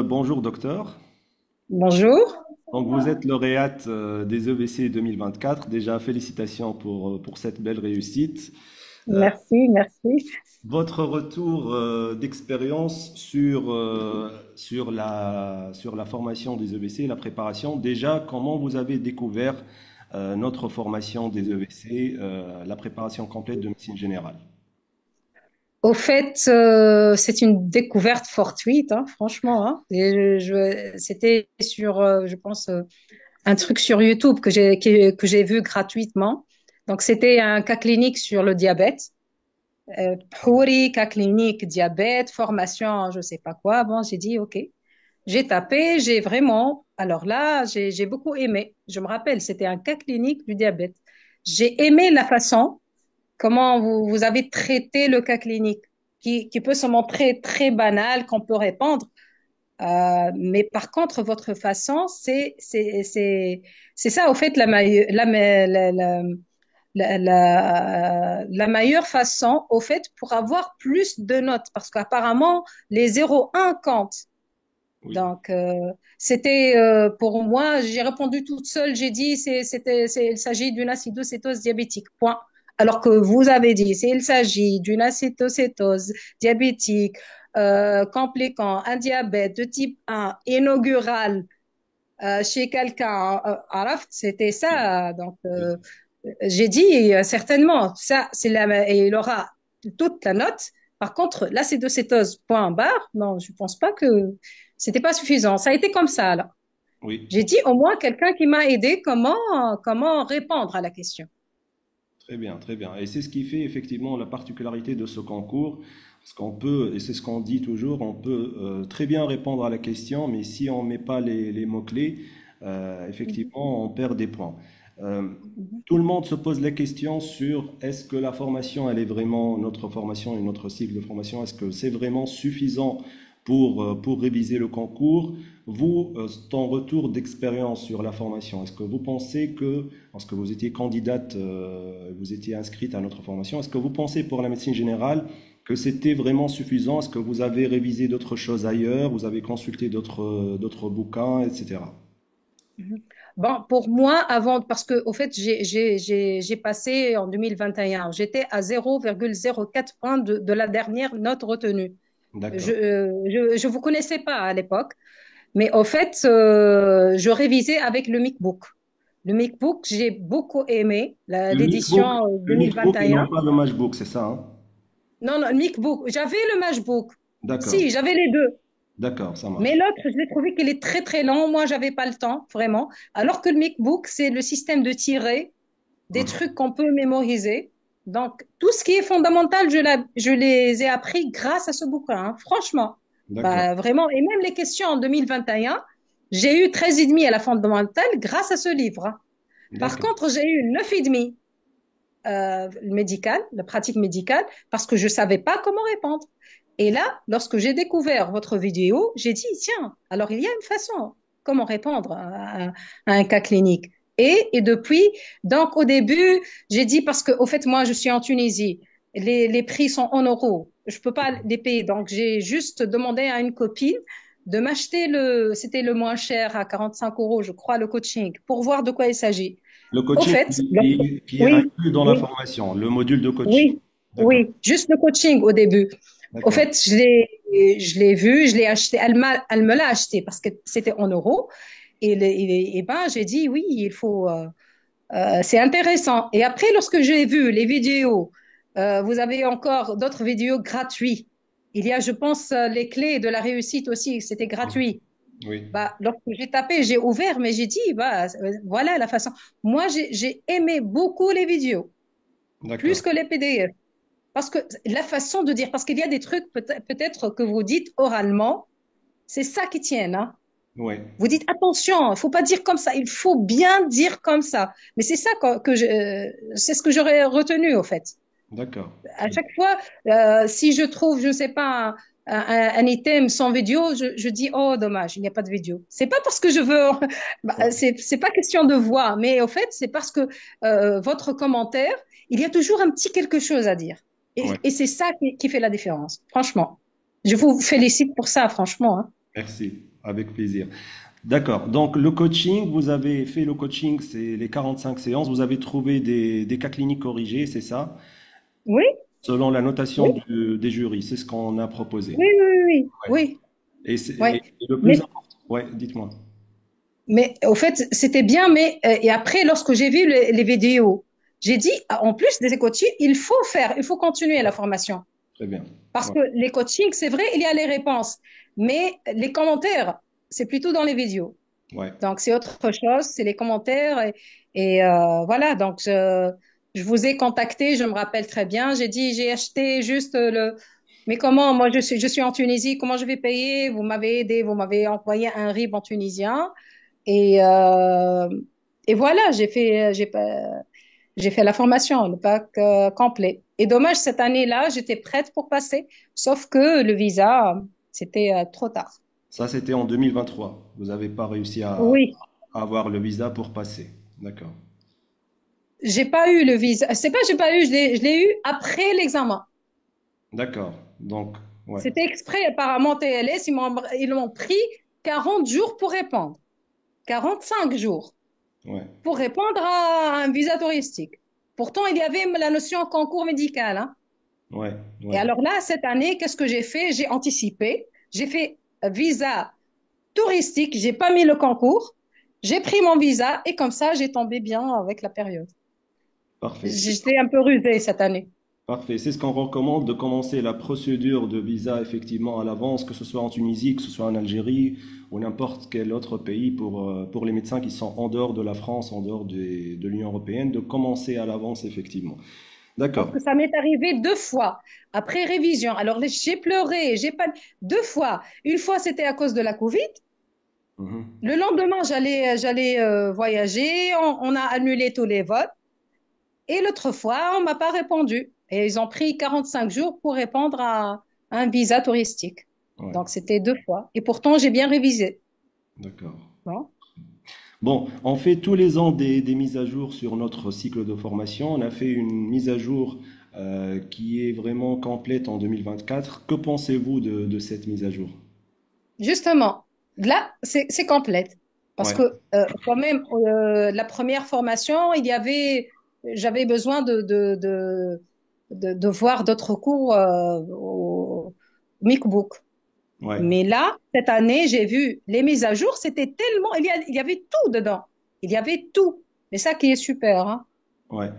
Bonjour docteur. Bonjour, Donc vous êtes lauréate des EVC 2024. Déjà félicitations pour cette belle réussite. Euh, merci, merci. Votre retour d'expérience sur la formation des EVC, la préparation, déjà comment vous avez découvert notre formation des EVC, la préparation complète de médecine générale? Au fait, c'est une découverte fortuite, hein, franchement, hein. C'était sur, je pense, un truc sur YouTube que j'ai vu gratuitement. Donc, c'était un cas clinique sur le diabète. Pourri, cas clinique, diabète, formation, je sais pas quoi. Bon, j'ai dit, OK. J'ai tapé, j'ai vraiment, alors là, j'ai beaucoup aimé. Je me rappelle, c'était un cas clinique du diabète. J'ai aimé la façon comment vous avez traité le cas clinique, qui peut se montrer très banal, qu'on peut répondre. Mais par contre, votre façon, c'est ça, au fait, la meilleure façon, au fait, pour avoir plus de notes. Parce qu'apparemment, les 0,1 comptent. Oui. Donc, c'était pour moi, j'ai répondu toute seule, j'ai dit, il s'agit d'une acidocétose diabétique, point. Alors que vous avez dit, il s'agit d'une acétocétose diabétique compliquant un diabète de type 1 inaugural chez quelqu'un, Araf, c'était ça. Donc, j'ai dit certainement, ça, et il aura toute la note. Par contre, l'acétocétose, point barre, non, je pense pas que c'était pas suffisant. Ça a été comme ça, là. Oui. J'ai dit au moins quelqu'un qui m'a aidé comment répondre à la question. Très bien, très bien. Et c'est ce qui fait effectivement la particularité de ce concours, parce qu'on peut, et c'est ce qu'on dit toujours, on peut très bien répondre à la question, mais si on ne met pas les mots-clés, Mhm, effectivement, on perd des points. Euh, mhm, Tout le monde se pose la question sur est-ce que la formation, elle est vraiment, notre formation et notre cycle de formation, est-ce que c'est vraiment suffisant pour réviser le concours? Vous, ton retour d'expérience sur la formation, est-ce que vous pensez que parce que vous étiez candidate, vous étiez inscrite à notre formation. Est-ce que vous pensez pour la médecine générale que c'était vraiment suffisant? Est-ce que vous avez révisé d'autres choses ailleurs? Vous avez consulté d'autres bouquins, etc. mhm. Bon, pour moi, avant, parce que au fait, j'ai passé en 2021, j'étais à 0,04 points de la dernière note retenue. D'accord. Je vous connaissais pas à l'époque, mais au fait, je révisais avec le MacBook. Le MacBook, j'ai beaucoup aimé l'édition Le MacBook et 2021. non pas le Matchbook, c'est ça, hein? Non, non, le MacBook, j'avais le MacBook. D'accord. Si, j'avais les deux. D'accord, ça Mais marche. l'autre, je l'ai trouvé qu'il est très, très lent. Moi, j'avais pas le temps, vraiment. Alors que le MacBook, c'est le système de tirer des Mhm. trucs qu'on peut mémoriser. Donc, tout ce qui est fondamental, je les ai appris grâce à ce bouquin, hein, franchement. D'accord. Bah, vraiment. Et même les questions en 2021, j'ai eu 13,5 à la fondamentale grâce à ce livre, hein. Par D'accord. contre, j'ai eu 9,5 médical, la pratique médicale, parce que je savais pas comment répondre. Et là, lorsque j'ai découvert votre vidéo, j'ai dit, tiens, alors il y a une façon, comment répondre à un cas clinique. Et depuis, donc au début, j'ai dit, parce que au fait, moi, je suis en Tunisie, les prix sont en euros, je peux pas les payer. Donc j'ai juste demandé à une copine de m'acheter c'était le moins cher à 45 euros, je crois, le coaching, pour voir de quoi il s'agit. Le Au coaching fait, qui est oui, inclus dans la oui, formation, le module de coaching. oui, D'accord. oui, juste le coaching au début. Au D'accord. fait, je l'ai vu, je l'ai acheté. Elle me l'a acheté parce que c'était en euros. Et ben, j'ai dit oui, il faut. C'est intéressant. Et après, lorsque j'ai vu les vidéos, vous avez encore d'autres vidéos gratuites. Il y a, je pense, les clés de la réussite aussi. C'était gratuit. Oui. Bah, lorsque j'ai tapé, j'ai ouvert, mais j'ai dit, bah, voilà la façon. Moi, j'ai aimé beaucoup les vidéos, plus D'accord. que les PDF. Parce que la façon de dire, parce qu'il y a des trucs peut-être que vous dites oralement, c'est ça qui tient, hein. Oui. Vous dites attention, il faut pas dire comme ça, il faut bien dire comme ça. Mais c'est ça c'est ce que j'aurais retenu au fait. D'accord. À chaque fois, si je trouve, je ne sais pas, un item sans vidéo, je dis oh dommage, il n'y a pas de vidéo. C'est pas parce que je veux, bah, c'est pas question de voix, mais au fait c'est parce que votre commentaire, il y a toujours un petit quelque chose à dire, Ouais. et c'est ça qui fait la différence. Franchement, je vous félicite pour ça, franchement, hein. Merci. avec plaisir. D'accord. Donc, le coaching, vous avez fait le coaching, c'est les 45 séances. Vous avez trouvé des cas cliniques corrigés, c'est ça? Oui, Selon la notation oui, des jurys. C'est ce qu'on a proposé. oui, oui, oui, Ouais. oui, oui. Et le plus Mais, important. Ouais, dites-moi. mais au fait, c'était bien, mais et après, lorsque j'ai vu les vidéos, j'ai dit, en plus des coachings, il faut continuer la formation. Très bien. Parce Ouais. que les coachings, c'est vrai, il y a les réponses, mais les commentaires, c'est plutôt dans les vidéos. Ouais. Donc, c'est autre chose, c'est les commentaires. Voilà, donc je vous ai contacté, je me rappelle très bien. J'ai dit, j'ai acheté juste le... Mais comment, moi, je suis en Tunisie, comment je vais payer? Vous m'avez aidé, vous m'avez envoyé un RIB en tunisien. Et, euh, et voilà, j'ai fait la formation, le pack complet. Et dommage, cette année-là, j'étais prête pour passer, sauf que le visa, c'était trop tard. Ça, c'était en 2023. Vous n'avez pas réussi Oui, à avoir le visa pour passer. D'accord. j'ai pas eu le visa. C'est pas j'ai pas eu, je l'ai eu après l'examen. D'accord. Donc, ouais. C'était exprès, apparemment, TLS, ils m'ont pris 40 jours pour répondre. 45 jours Ouais. pour répondre à un visa touristique. Pourtant, il y avait la notion concours médical, hein. Ouais. Et Ouais. alors là, cette année, qu'est-ce que j'ai fait? J'ai anticipé. J'ai fait visa touristique. J'ai pas mis le concours. J'ai pris mon visa et comme ça, j'ai tombé bien avec la période. Parfait. J'étais un peu rusée cette année. Parfait. C'est ce qu'on recommande de commencer la procédure de visa effectivement à l'avance, que ce soit en Tunisie, que ce soit en Algérie ou n'importe quel autre pays pour les médecins qui sont en dehors de la France, en dehors de l'Union européenne, de commencer à l'avance effectivement. Parce D'accord. que ça m'est arrivé deux fois après révision. Alors j'ai pleuré, j'ai pas deux fois. Une fois c'était à cause de la Covid. Mhm. Le lendemain j'allais voyager. On a annulé tous les vols. Et l'autre fois on m'a pas répondu. Et ils ont pris 45 jours pour répondre à un visa touristique. Ouais. Donc c'était deux fois. Et pourtant j'ai bien révisé. D'accord. Bon. Bon, on fait tous les ans des mises à jour sur notre cycle de formation. On a fait une mise à jour qui est vraiment complète en 2024. Que pensez-vous de cette mise à jour? Justement, là c'est complète. Parce Ouais, que quand même la première formation j'avais besoin de voir d'autres cours au MacBook. ouais, Mais là, cette année, j'ai vu les mises à jour, c'était tellement, il y avait tout dedans. Il y avait tout. Et ça qui est super, hein. ouais.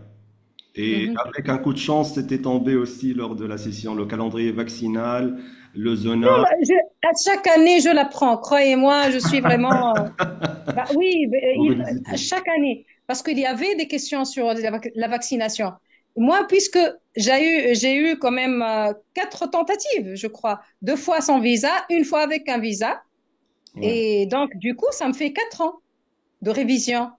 Et Mhm. avec un coup de chance, c'était tombé aussi lors de la session le calendrier vaccinal, le Non, zona. à chaque année, je l'apprends. Croyez-moi, je suis vraiment. Bah oui, Vous révisitez. à chaque année, parce qu'il y avait des questions sur la vaccination. Moi, puisque j'ai eu quand même quatre tentatives, je crois, deux fois sans visa, une fois avec un visa, Ouais, et donc du coup, ça me fait 4 ans de révision.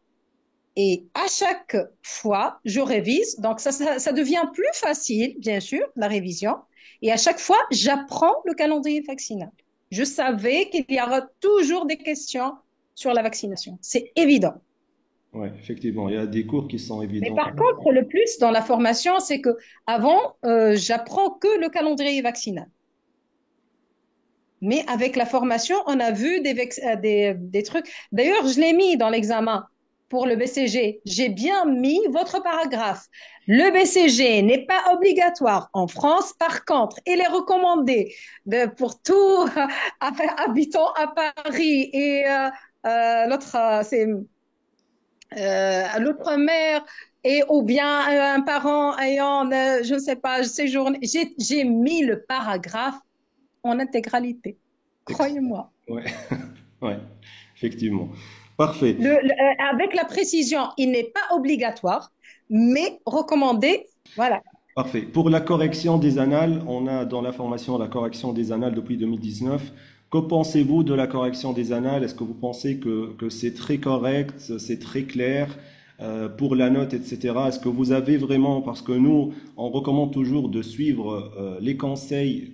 Et à chaque fois, je révise, donc ça devient plus facile, bien sûr, la révision. Et à chaque fois, j'apprends le calendrier vaccinal. Je savais qu'il y aura toujours des questions sur la vaccination. C'est évident. ouais, effectivement. Il y a des cours qui sont Mais évidents. par contre, le plus dans la formation, c'est que avant, j'apprends que le calendrier vaccinal. Mais avec la formation, on a vu des trucs. D'ailleurs, je l'ai mis dans l'examen pour le BCG. J'ai bien mis votre paragraphe. Le BCG n'est pas obligatoire en France. Par contre, il est recommandé pour tout habitant à Paris. Et l'autre, c'est l'outre-mer. Et ou bien un parent ayant, je ne sais pas, séjourné. J'ai mis le paragraphe en intégralité. Ex- Croyez-moi. Ouais, ouais, effectivement. Parfait. Avec la précision, il n'est pas obligatoire, mais recommandé. Voilà. Parfait. Pour la correction des annales, on a dans la formation la correction des annales depuis 2019. Que pensez-vous de la correction des annales? Est-ce que vous pensez que c'est très correct, c'est très clair pour la note, etc. Est-ce que vous avez vraiment, parce que nous, on recommande toujours de suivre les conseils.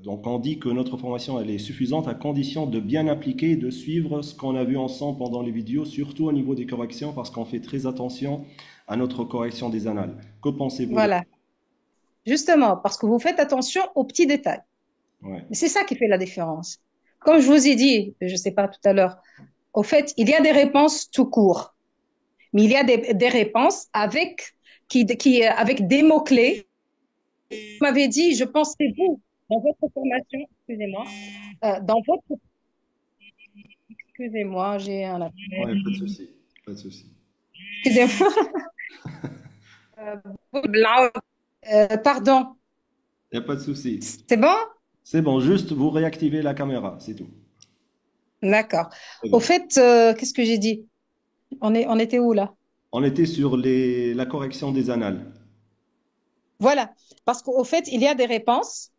Donc on dit que notre formation, elle est suffisante à condition de bien appliquer, de suivre ce qu'on a vu ensemble pendant les vidéos, surtout au niveau des corrections, parce qu'on fait très attention à notre correction des annales. Que pensez-vous de... Voilà. Justement, parce que vous faites attention aux petits détails. Ouais. C'est ça qui fait la différence. comme je vous ai dit, je ne sais pas tout à l'heure, au fait, il y a des réponses tout court, mais il y a des réponses avec des mots-clés. Vous m'avez dit, je pense que c'est vous, dans votre formation, excusez-moi, dans votre, excusez-moi, j'ai un appel. Ouais, pas de souci, pas de souci. Excusez-moi, blanc, pardon, Il n'y a pas de souci. c'est bon? C'est bon, juste vous réactivez la caméra, c'est tout. D'accord. C'est Au bon. fait, qu'est-ce que j'ai dit? On était où là? On était sur la correction des annales. Voilà. Parce qu'au fait, il y a des réponses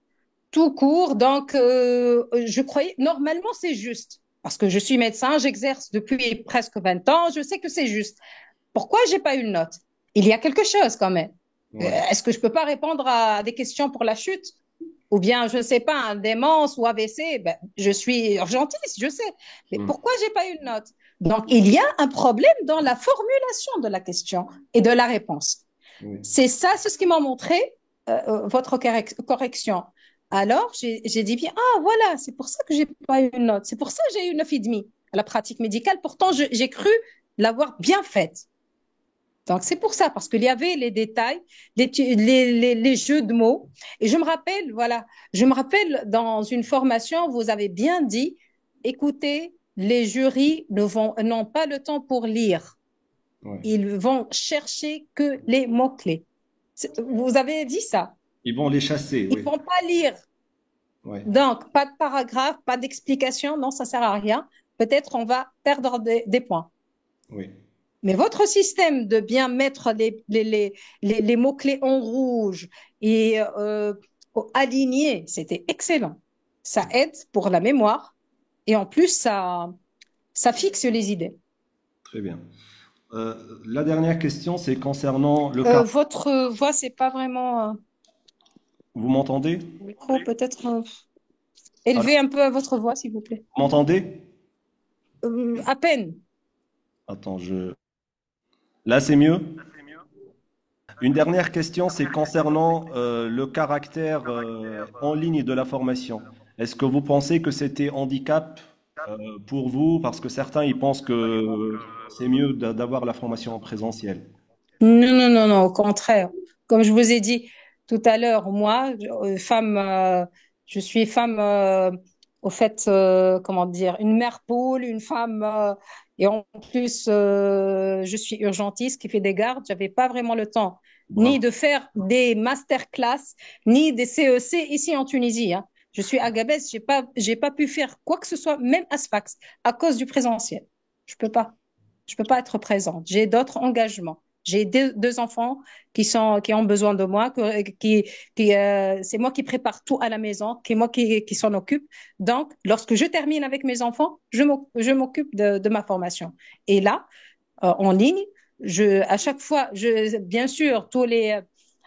tout court. Donc, je croyais, normalement, c'est juste. Parce que je suis médecin, j'exerce depuis presque 20 ans, je sais que c'est juste. Pourquoi j'ai pas eu une note? Il y a quelque chose quand même. Ouais. Est-ce que je peux pas répondre à des questions pour la chute? Ou bien, je ne sais pas, un démence ou AVC? Ben, je suis urgentiste, je sais. Mais Hmm. pourquoi j'ai pas eu une note? Donc, il y a un problème dans la formulation de la question et de la réponse. Oui. C'est ça, c'est ce qui m'a montré votre correction. Alors, j'ai dit bien, ah voilà, c'est pour ça que j'ai pas eu une note. C'est pour ça que j'ai eu 9,5 à la pratique médicale. Pourtant, j'ai cru l'avoir bien faite. Donc, c'est pour ça, parce qu'il y avait les détails, les jeux de mots. Et je me rappelle, voilà, je me rappelle dans une formation, vous avez bien dit, écoutez, les jurys n'ont pas le temps pour lire. Ouais. Ils vont chercher que les mots-clés. Vous avez dit ça. Ils vont les chasser, Ils oui. vont pas lire. Ouais. Donc, pas de paragraphe, pas d'explication. Non, ça sert à rien. Peut-être on va perdre des points. Oui. Mais votre système de bien mettre les mots-clés en rouge et alignés, c'était excellent. Ça aide pour la mémoire et en plus, ça fixe les idées. Très bien. Euh, la dernière question, c'est concernant le cas. Votre voix, c'est pas vraiment Vous m'entendez? micro, peut-être Allô? élevez un peu votre voix, s'il vous plaît. Vous m'entendez? À peine. Attends, je. Là, c'est mieux? Une dernière question, c'est concernant le caractère en ligne de la formation. Est-ce que vous pensez que c'était handicap pour vous? Parce que certains, ils pensent que c'est mieux d'avoir la formation en présentiel. Non, non, non, non, au contraire. Comme je vous ai dit tout à l'heure, moi, femme, je suis femme, au fait, comment dire, une mère poule, une femme, et en plus, je suis urgentiste qui fait des gardes. J'avais pas vraiment le temps ni Bravo. de faire des masterclass, ni des CEC ici en Tunisie, hein. Je suis à Gabès, j'ai pas pu faire quoi que ce soit, même à Sfax, à cause du présentiel. Je peux pas. Je peux pas être présente. J'ai d'autres engagements. J'ai deux enfants qui ont besoin de moi, c'est moi qui prépare tout à la maison, qui s'en occupe. Donc, lorsque je termine avec mes enfants, je m'occupe de ma formation. Et là, en ligne, à chaque fois, bien sûr,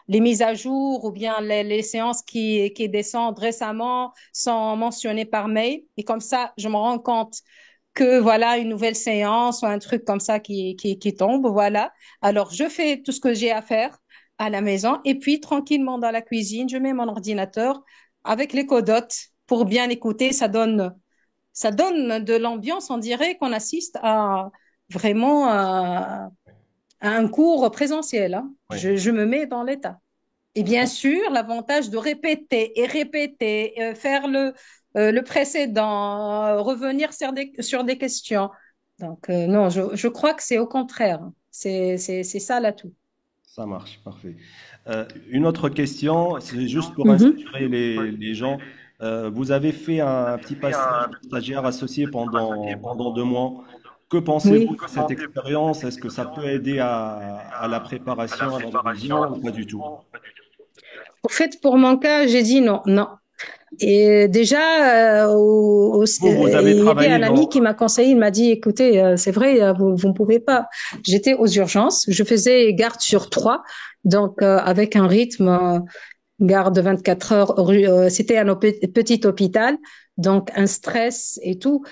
les mises à jour ou bien les séances qui descendent récemment sont mentionnées par mail. Et comme ça, je me rends compte que voilà une nouvelle séance ou un truc comme ça qui tombe, voilà. Alors, je fais tout ce que j'ai à faire à la maison et puis tranquillement dans la cuisine, je mets mon ordinateur avec les codotes pour bien écouter. Ça donne de l'ambiance. On dirait qu'on assiste à vraiment à un cours présentiel, hein. Oui. Je me mets dans l'état. Et bien sûr, l'avantage de répéter et répéter, faire le précédent, revenir sur des questions. Donc, non, je crois que c'est au contraire. C'est ça l'atout. Ça marche, parfait. Une autre question, c'est juste pour Mhm. inspirer les gens. Vous avez fait un petit passage de stagiaire associé pendant 2 mois. Que pensez-vous Oui. de cette expérience? Est-ce que ça peut aider à la préparation, à la révision ou pas du tout? Au fait, pour mon cas, j'ai dit non, non. Et déjà, Vous avez il y avait travaillé un ami dans. qui m'a conseillé, il m'a dit, écoutez, c'est vrai, vous ne pouvez pas. J'étais aux urgences, je faisais garde sur 3, donc avec un rythme, garde de 24 heures, c'était un petit hôpital, donc un stress et tout.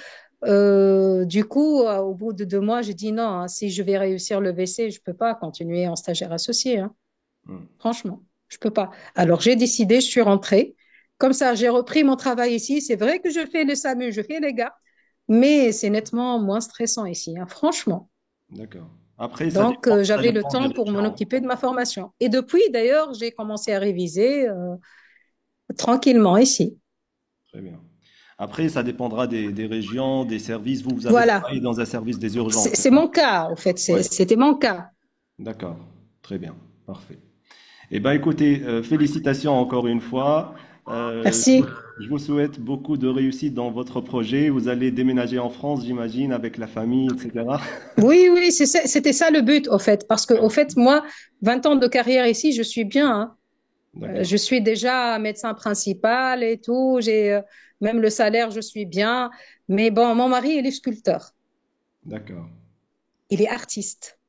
Du coup, au bout de 2 mois, j'ai dit non, hein, si je vais réussir le VC, je peux pas continuer en stagiaire associé, hein. Hmm. Franchement, je peux pas. Alors j'ai décidé, je suis rentrée. Comme ça, j'ai repris mon travail ici. C'est vrai que je fais le SAMU, je fais les gars, mais c'est nettement moins stressant ici, hein, franchement. D'accord. Après, Donc, ça j'avais le dépend des temps pour m'en régions. occuper de ma formation. Et depuis, d'ailleurs, j'ai commencé à réviser tranquillement ici. Très bien. Après, ça dépendra des régions, des services. Vous, vous avez Voilà, travaillé dans un service des urgences, c'est c'est ça? mon cas, en fait. Oui. C'était mon cas. D'accord. Très bien. Parfait. Eh bien, écoutez, félicitations encore une fois. Merci. Je vous souhaite beaucoup de réussite dans votre projet. Vous allez déménager en France, j'imagine, avec la famille, etc. Oui, oui, c'était ça le but, au fait. Parce que, au fait, moi, 20 ans de carrière ici, je suis bien, hein. D'accord. Je suis déjà médecin principal et tout. J'ai même le salaire, je suis bien. Mais bon, mon mari, il est sculpteur. D'accord. Il est artiste.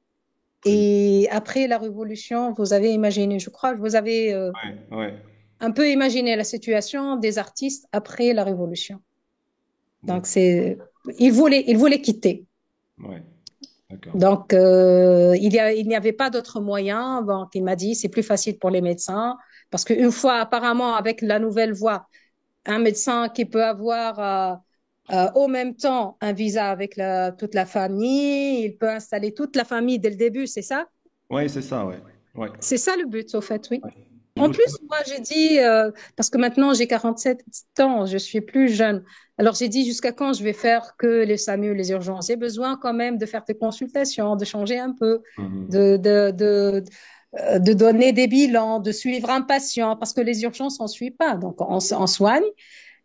Très bien. Et après la Révolution, vous avez imaginé, je crois, vous avez Ouais, ouais. un peu imaginé la situation des artistes après la Révolution. Donc, D'accord. il voulait quitter. Ouais, d'accord. Donc, il n'y avait pas d'autre moyen. Donc, il m'a dit, c'est plus facile pour les médecins. Parce qu'une fois, apparemment, avec la nouvelle voie, un médecin qui peut avoir au même temps un visa avec toute la famille, il peut installer toute la famille dès le début, c'est ça? Ouais, c'est ça, ouais. Ouais. C'est ça le but, au fait, oui. Ouais. Je En vous plus, souhaite- moi, j'ai dit, parce que maintenant j'ai 47 ans, je suis plus jeune. Alors j'ai dit, jusqu'à quand je vais faire que les SAMU, les urgences? J'ai besoin quand même de faire des consultations, de changer un peu, Mhm. de, de, de, de donner des bilans, de suivre un patient, parce que les urgences, on ne suit pas. Donc on soigne.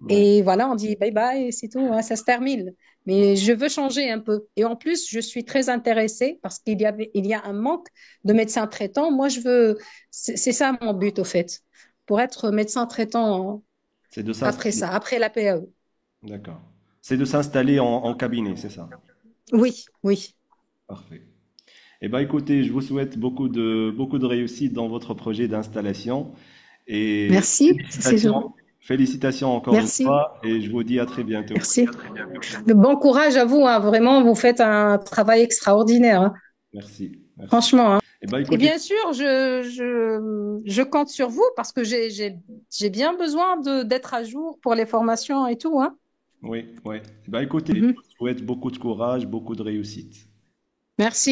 Ouais. Et voilà, on dit bye bye, c'est tout, hein, ça se termine. Mais je veux changer un peu. Et en plus, je suis très intéressée parce il y a un manque de médecins traitants. Moi, c'est ça mon but au fait, pour être médecin traitant C'est de après s'installer. ça, après la PAE. D'accord. C'est de s'installer en cabinet, c'est ça. Oui, oui. Parfait. Eh bien, écoutez, je vous souhaite beaucoup de réussite dans votre projet d'installation et Merci, c'est gentil. félicitations encore une Merci, fois et je vous dis à très bientôt. merci. De bon courage à vous, hein. Vraiment, vous faites un travail extraordinaire, hein. Merci, merci. Franchement, hein. Eh bien, Et écoutez, bien sûr, je compte sur vous parce que j'ai bien besoin d'être à jour pour les formations et tout, hein. oui, oui. Eh bien, écoutez, je Mhm. vous souhaite beaucoup de courage, beaucoup de réussite. Merci.